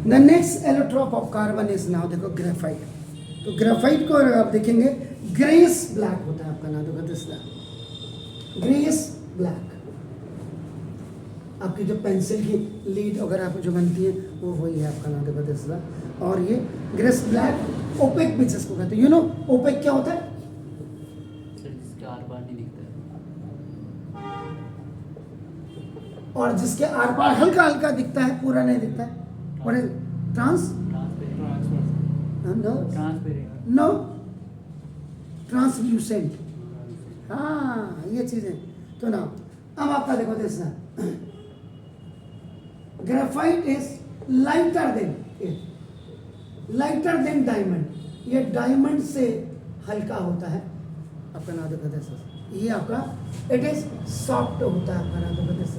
The next allotrope of carbon is now, देखो graphite. तो graphite को अगर आप देखेंगे ग्रेस ब्लैक होता है आपका नाम, देखो दिस ग्रेस ब्लैक। आपकी जो पेंसिल की लीड अगर आप जो बनती है वो वही है आपका नाम, देखो दिस। और ये ग्रेस ब्लैक ओपेक भी जिसको कहते हैं, यू नो ओपेक क्या होता है? जिसके आर पार नहीं दिखता है, और जिसके आर पार हल्का हल्का दिखता है, पूरा नहीं दिखता है। और ट्रांस नो ट्रांसल्यूसेंट, हाँ ये चीजें। तो ना अब आपका देखो दिस ना, graphite is lighter than diamond. ये डायमंड से हल्का होता है आपका नाम, देखो दिस। ये आपका इट इज सॉफ्ट होता है आपका नाम, देखो दिस।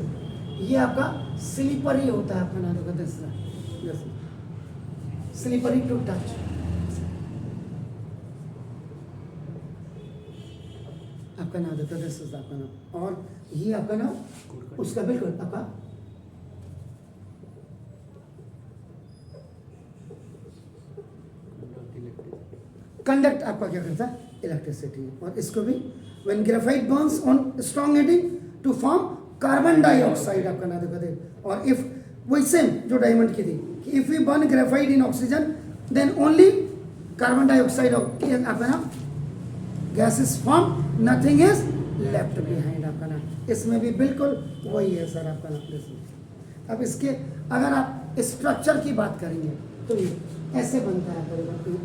ये आपका स्लीपरी होता है आपका नाम, देखो दिस, स्लीपरी टू टच। आपका नाम देखो दिस इज आपका नाम। और ये आपका नाम उसका बिल्कुल आपका कंडक्ट आपका क्या करता है? इलेक्ट्रिसिटी। और इसको भी when graphite burns on strong heating to form carbon dioxide आपका नाम देखो दे। और इफ वही सेम जो डायमंड की थी कि if we burn graphite in oxygen then only carbon dioxide आपका नाम gas is form, nothing is left behind आपका नाम। इसमें भी बिल्कुल वही है सर आपका नाम। अब इसके अगर आप स्ट्रक्चर की बात करेंगे तो ये ऐसे बनता है आपका,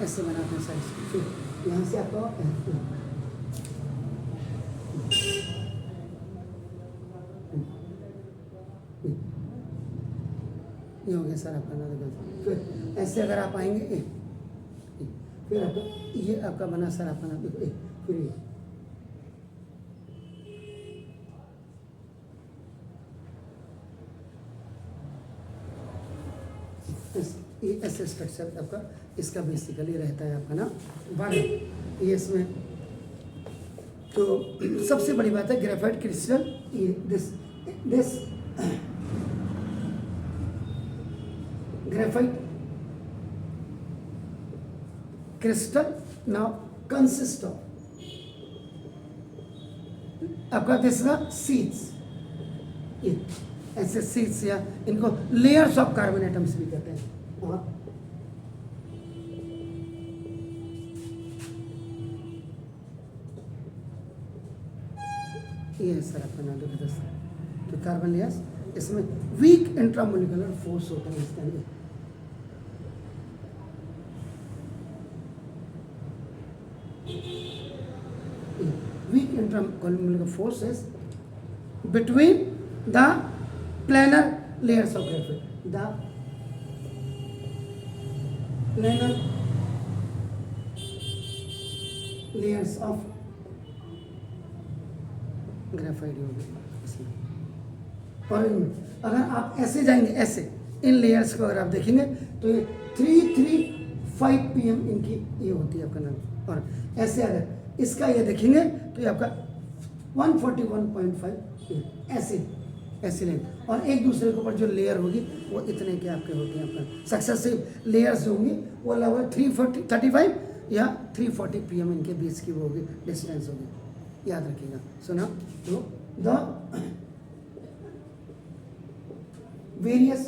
ऐसे बनाते हैं साइज। फिर यहाँ से आपका ये हो गया सर आपका नाम। फिर ऐसे अगर आप आएंगे फिर आपका ये आपका बना सर आपका नाम। फिर ये ऐसे स्ट्रक्चर आपका इसका बेसिकली रहता है आपका ना बारह। ये इसमें तो सबसे बड़ी बात है ग्रेफाइट क्रिस्टल, ये this graphite crystal now consist of आपका तीसरा सीड्स, ऐसे सीड्स या इनको लेयर्स ऑफ कार्बन एटम्स भी कहते हैं। और ये सर आपका नाम देखो तो कार्बन लेयर्स, इसमें वीक इंट्रामोलिकुलर फोर्स होता है इसके अंदर। Weak intramolecular force is between the planar layers of graphite, the planar layers of graphite होगी इसमें। और अगर आप ऐसे जाएंगे, ऐसे इन लेयर्स को अगर आप देखेंगे तो ये 335 pm इनकी ये होती है आपका नाम। और ऐसे अगर इसका ये देखेंगे तो ये आपका 141.5 ऐसे ऐसे लेंगे। और एक दूसरे के ऊपर जो लेयर होगी वो इतने के आपके होते हैं। आपका सक्सेसिव लेयर्स होंगी वो लगभग 335 या 340 pm इनके बीच की वो होगी, डिस्टेंस होगी, याद रखिएगा। सुना तो the various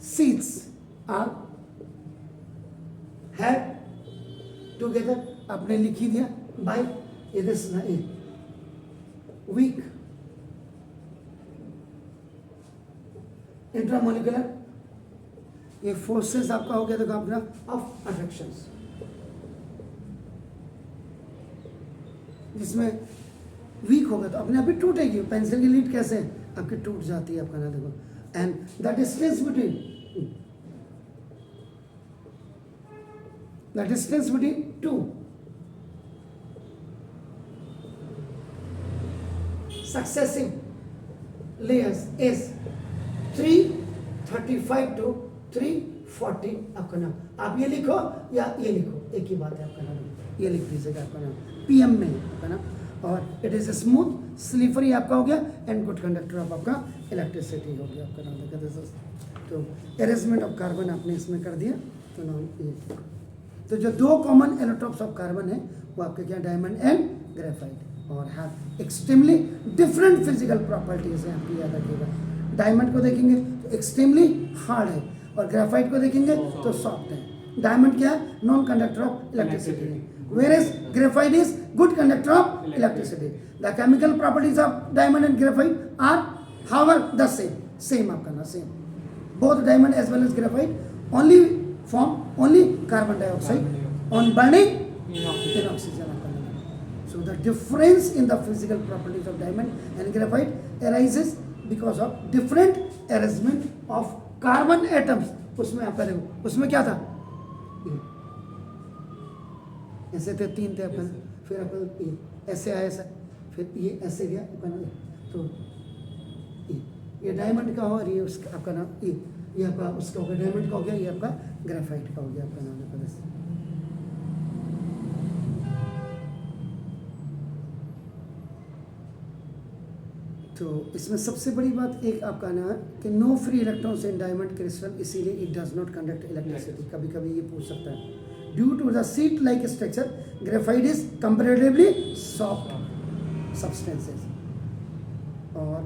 seeds are had together, आपने लिख ही दिया बाय दिस वीक इंट्रामोलिकुलर ये फोर्सेस आपका हो गया, देखो आपका ऑफ अट्रैक्शंस, जिसमें वीक होगा तो अपने आप ही टूटेगी। पेंसिल की लीड कैसे आपकी टूट जाती है आपका ना, देखो। And the distance between two successive layers is 335 to 340 आपका नाम। आप ये लिखो या ये लिखो, एक ही बात है आपका नाम। ये लिख दीजिएगा आपका नाम, PM में है आपका नाम। और इट इज़ स्मूथ स्लीपरी आपका हो गया एंड गुड कंडक्टर ऑफ आपका इलेक्ट्रिसिटी हो गया आपका नाम देखा। तो अरेंजमेंट ऑफ कार्बन आपने इसमें कर दिया, तो नाम ये। तो जो दो कॉमन एलोट्रोप्स ऑफ कार्बन है वो आपके क्या, डायमंड एंड ग्रेफाइट, और have extremely different physical properties हैं आपकी, याद रखिएगा। डायमंड को देखेंगे तो एक्सट्रीमली हार्ड है, और ग्रेफाइट को देखेंगे तो सॉफ्ट है। डायमंड क्या है, non conductor of electricity, whereas graphite is good conductor of electricity. The chemical properties of diamond and graphite are however the same आपका ना same. Both diamond as well as graphite only form only carbon dioxide on burning in oxygen आपका ना. So the difference in the physical properties of diamond and graphite arises because of different arrangement of carbon atoms. उसमें आपका देखो, उसमें क्या था, ऐसे थे, तीन थे अपन, फिर अपन ऐसे आया ऐसा, फिर ये ऐसे गया अपन, तो ये डायमंड का हो और ये उसका आपका नाम, ये आपका उसका हो गया, डायमंड का हो गया, ये आपका ग्रेफाइट का हो गया आपका नाम है। तो इसमें सबसे बड़ी बात एक आपका ना है कि no free electrons in diamond crystal, इसीलिए it does not conduct electricity. कभी कभी ये पूछ सकता है, due to the sheet like structure graphite is comparatively soft substances, और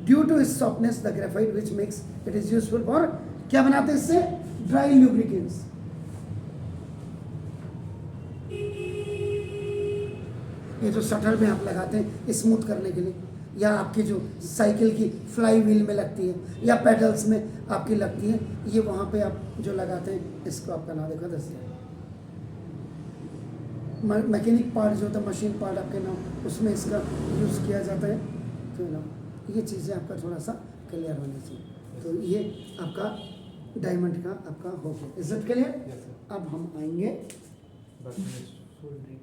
ड्यू टू इस softness the graphite which makes it is useful for, क्या बनाते हैं इससे, ड्राई लुब्रिकेंट्स। ये जो शटर में आप लगाते हैं स्मूथ करने के लिए, या आपकी जो साइकिल की फ्लाई व्हील में लगती है, या पेडल्स में आपकी लगती है, ये वहाँ पे आप जो लगाते हैं, इसको आपका नाम देखो दस्ते, मैकेनिक पार्ट जो होता है, मशीन पार्ट आपके नाम, उसमें इसका यूज़ किया जाता है। तो ना ये चीज़ें आपका थोड़ा सा क्लियर होनी चाहिए। तो ये आपका डायमंड का आपका हो गया, इज इट क्लियर। अब हम आएंगे